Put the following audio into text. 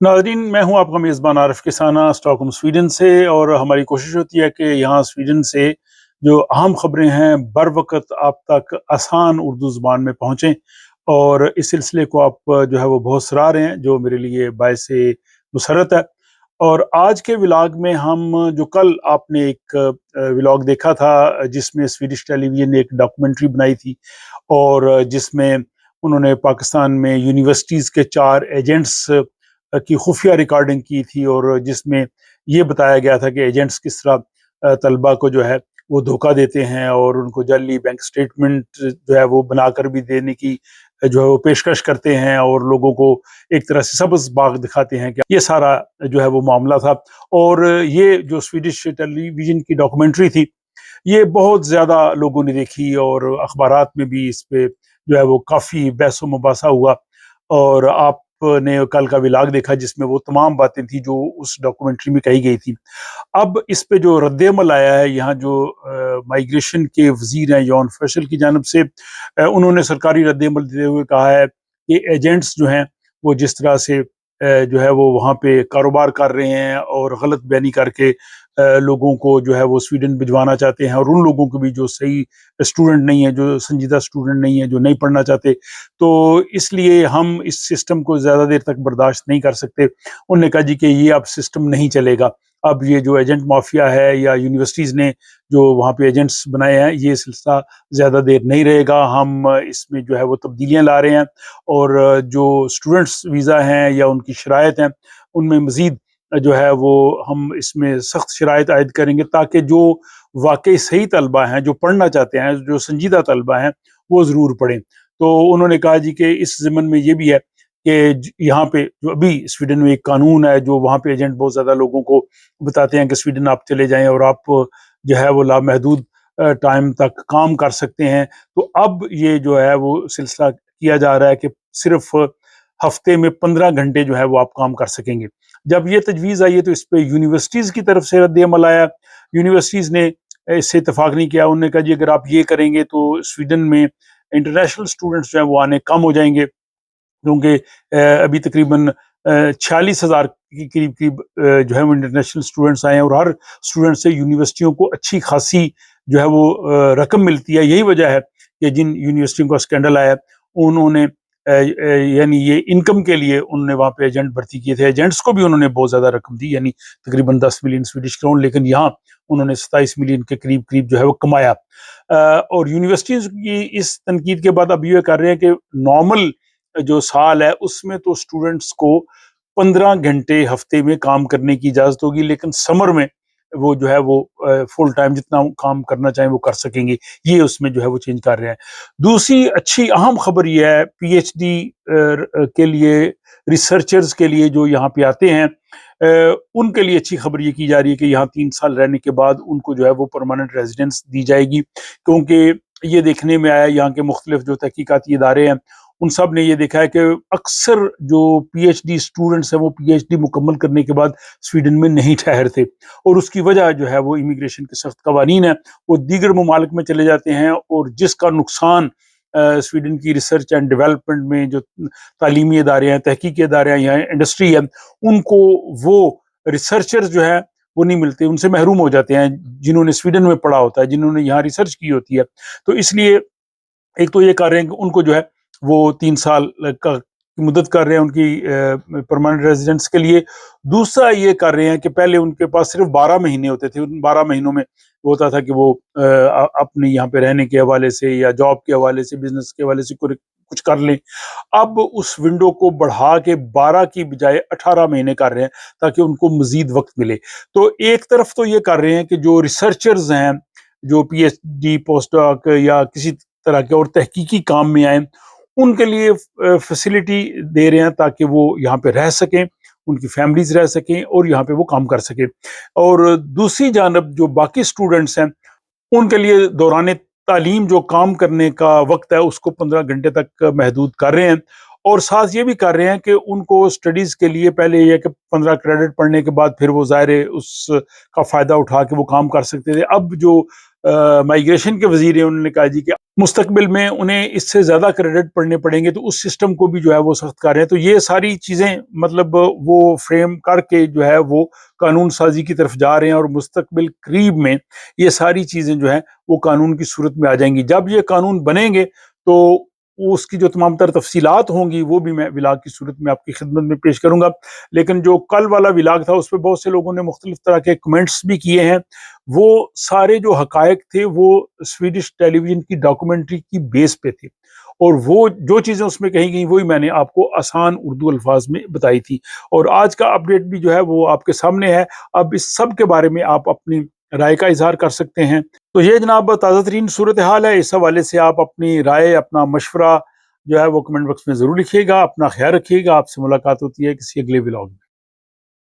नाज़रीन, मैं हूँ आपका मेज़बान आरिफ किसाना स्टॉकहोम स्वीडन से। और हमारी कोशिश होती है कि यहाँ स्वीडन से जो अहम ख़बरें हैं बर वक़्त आप तक आसान उर्दू ज़ुबान में पहुँचें। और इस सिलसिले को आप जो है वो बहुत सराह रहे हैं, जो मेरे लिए बाइसे मुसर्रत है। और आज के व्लॉग में हम जो कल आपने एक व्लॉग देखा था जिसमें स्वीडिश टेलीविज़न ने एक डॉक्यूमेंट्री बनाई थी, और जिसमें उन्होंने पाकिस्तान में यूनिवर्सिटीज़ के 4 एजेंट्स की खुफिया रिकॉर्डिंग की थी, और जिसमें ये बताया गया था कि एजेंट्स किस तरह तलबा को जो है वो धोखा देते हैं और उनको जाली बैंक स्टेटमेंट जो है वो बनाकर भी देने की जो है वो पेशकश करते हैं, और लोगों को एक तरह से सब्ज़ बाग दिखाते हैं। कि ये सारा जो है वो मामला था। और ये जो स्वीडिश टेलीविज़न की डॉक्यूमेंट्री थी, ये बहुत ज़्यादा लोगों ने देखी, और अखबारात में भी इस पे जो है वो काफ़ी बहस व मुबासा हुआ। और आपने कल का व्लॉग देखा जिसमें वो तमाम बातें थी जो उस डॉक्यूमेंट्री में कही गई थी। अब इस पे जो रद्द-ए-अमल आया है, यहाँ जो माइग्रेशन के वज़ीर हैं यॉन फैसल की जानिब से, उन्होंने सरकारी रद्द-ए-अमल देते हुए कहा है कि एजेंट्स जो हैं वो जिस तरह से जो है वो वहाँ पे कारोबार कर रहे हैं और गलत बयानी करके लोगों को जो है वो स्वीडन भिजवाना चाहते हैं, और उन लोगों को भी जो सही स्टूडेंट नहीं है, जो संजीदा स्टूडेंट नहीं है, जो नहीं पढ़ना चाहते, तो इसलिए हम इस सिस्टम को ज़्यादा देर तक बर्दाश्त नहीं कर सकते। उन्होंने कहा जी कि ये अब सिस्टम नहीं चलेगा। अब ये जो एजेंट माफिया है या यूनिवर्सिटीज़ ने जो वहाँ पे एजेंट्स बनाए हैं, ये सिलसिला ज़्यादा देर नहीं रहेगा। हम इसमें जो है वो तब्दीलियाँ ला रहे हैं, और जो स्टूडेंट्स वीज़ा हैं या उनकी शराइत हैं, उनमें मज़ीद जो है वो हम इसमें सख्त शराइत आयद करेंगे, ताकि जो वाक़ई सही तलबा हैं, जो पढ़ना चाहते हैं, जो संजीदा तलबा हैं, वो ज़रूर पढ़ें। तो उन्होंने कहा जी कि इस ज़िम्न में ये भी है कि यहाँ पे जो अभी स्वीडन में एक कानून है, जो वहाँ पे एजेंट बहुत ज़्यादा लोगों को बताते हैं कि स्वीडन आप चले जाएं और आप जो है वो लामहदूद टाइम तक काम कर सकते हैं। तो अब ये जो है वो सिलसिला किया जा रहा है कि सिर्फ हफ्ते में 15 घंटे जो है वो आप काम कर सकेंगे। जब ये तजवीज़ आई है तो इस पे यूनिवर्सिटीज़ की तरफ से रद्द-ए-अमल आया। यूनिवर्सिटीज़ ने इससे इत्तेफाक नहीं किया। उन्होंने कहा जी अगर आप ये करेंगे तो स्वीडन में इंटरनेशनल स्टूडेंट्स जो हैं वो आने कम हो जाएंगे, क्योंकि अभी तकरीबन 46,000 के करीब करीब जो है वो इंटरनेशनल स्टूडेंट्स आए हैं, और हर स्टूडेंट से यूनिवर्सिटियों को अच्छी खासी जो है वो रकम मिलती है। यही वजह है कि जिन यूनिवर्सिटियों का स्कैंडल आया, उन्होंने यानी ये इनकम के लिए उन्होंने वहाँ पे एजेंट भर्ती किए थे। एजेंट्स को भी उन्होंने बहुत ज़्यादा रकम दी, यानी तकरीबन 10 मिलियन स्वीडिश क्रोन, लेकिन यहाँ उन्होंने 27 मिलियन के करीब करीब जो है वो कमाया। और यूनिवर्सिटीज़ की इस तनकीद के बाद अब ये कर रहे हैं कि नॉर्मल जो साल है उसमें तो स्टूडेंट्स को 15 घंटे हफ्ते में काम करने की इजाज़त होगी, लेकिन समर में वो जो है वो फुल टाइम जितना काम करना चाहें वो कर सकेंगे। ये उसमें जो है वो चेंज कर रहे हैं। दूसरी अच्छी अहम खबर ये है पीएचडी के लिए, रिसर्चर्स के लिए जो यहाँ पे आते हैं, उनके लिए अच्छी खबर ये की जा रही है कि यहाँ 3 साल रहने के बाद उनको जो है वो परमानेंट रेजिडेंस दी जाएगी। क्योंकि ये देखने में आया यहाँ के मुख्तलिफ जो तहकीकाती इदारे हैं, उन सब ने ये देखा है कि अक्सर जो पीएचडी स्टूडेंट्स हैं वो पीएचडी मुकम्मल करने के बाद स्वीडन में नहीं ठहरते, और उसकी वजह जो है वो इमिग्रेशन के सख्त कवानीन है, वो दीगर ममालिक में चले जाते हैं, और जिसका नुकसान स्वीडन की रिसर्च एंड डेवलपमेंट में जो तालीमी इदारे हैं, तहकीकी इदारे हैं, यहाँ इंडस्ट्री है, उनको वो रिसर्चर्स जो है वो नहीं मिलते, उनसे महरूम हो जाते हैं जिन्होंने स्वीडन में पढ़ा होता है, जिन्होंने यहाँ रिसर्च की होती है। तो इसलिए एक तो ये कर रहे हैं कि उनको जो है वो 3 साल का मुद्दत कर रहे हैं उनकी परमानेंट रेजिडेंस के लिए। दूसरा ये कर रहे हैं कि पहले उनके पास सिर्फ 12 महीने होते थे, उन 12 महीनों में वो होता था कि वो अपने यहाँ पे रहने के हवाले से या जॉब के हवाले से, बिजनेस के हवाले से कुछ कर लें। अब उस विंडो को बढ़ा के 12 की बजाय 18 महीने कर रहे हैं, ताकि उनको मजीद वक्त मिले। तो एक तरफ तो ये कर रहे हैं कि जो रिसर्चर्स हैं, जो पीएचडी, पोस्ट डॉक या किसी तरह के और तहकीकी काम में आए, उनके लिए फैसिलिटी दे रहे हैं ताकि वो यहाँ पे रह सकें, उनकी फैमिलीज रह सकें और यहाँ पे वो काम कर सकें। और दूसरी जानब जो बाकी स्टूडेंट्स हैं, उनके लिए दौरान तालीम जो काम करने का वक्त है उसको 15 घंटे तक महदूद कर रहे हैं। اور ساتھ یہ بھی کر رہے ہیں کہ ان کو اسٹڈیز کے لیے پہلے یہ کہ 15 کریڈٹ پڑھنے کے بعد پھر وہ ظاہر ہے اس کا فائدہ اٹھا کے وہ کام کر سکتے تھے. اب جو مائیگریشن کے وزیر ہیں انہوں نے کہا جی کہ مستقبل میں انہیں اس سے زیادہ کریڈٹ پڑھنے پڑیں گے، تو اس سسٹم کو بھی جو ہے وہ سخت کر رہے ہیں. تو یہ ساری چیزیں مطلب وہ فریم کر کے جو ہے وہ قانون سازی کی طرف جا رہے ہیں، اور مستقبل قریب میں یہ ساری چیزیں جو ہیں وہ قانون کی صورت میں آ جائیں گی. جب یہ قانون بنیں گے تو اس کی جو تمام تر تفصیلات ہوں گی وہ بھی میں ولاگ کی صورت میں آپ کی خدمت میں پیش کروں گا. لیکن جو کل والا ولاگ تھا اس پہ بہت سے لوگوں نے مختلف طرح کے کمنٹس بھی کیے ہیں. وہ سارے جو حقائق تھے وہ سویڈش ٹیلی ویژن کی ڈاکومنٹری کی بیس پہ تھے، اور وہ جو چیزیں اس میں کہی گئیں وہی میں نے آپ کو آسان اردو الفاظ میں بتائی تھی. اور آج کا اپڈیٹ بھی جو ہے وہ آپ کے سامنے ہے. اب اس سب کے بارے میں آپ اپنی رائے کا اظہار کر سکتے ہیں. تو یہ جناب تازہ ترین صورتحال ہے. اس حوالے سے آپ اپنی رائے، اپنا مشورہ جو ہے وہ کمنٹ باکس میں ضرور لکھیے گا. اپنا خیال رکھیے گا. آپ سے ملاقات ہوتی ہے کسی اگلے ولاگ میں.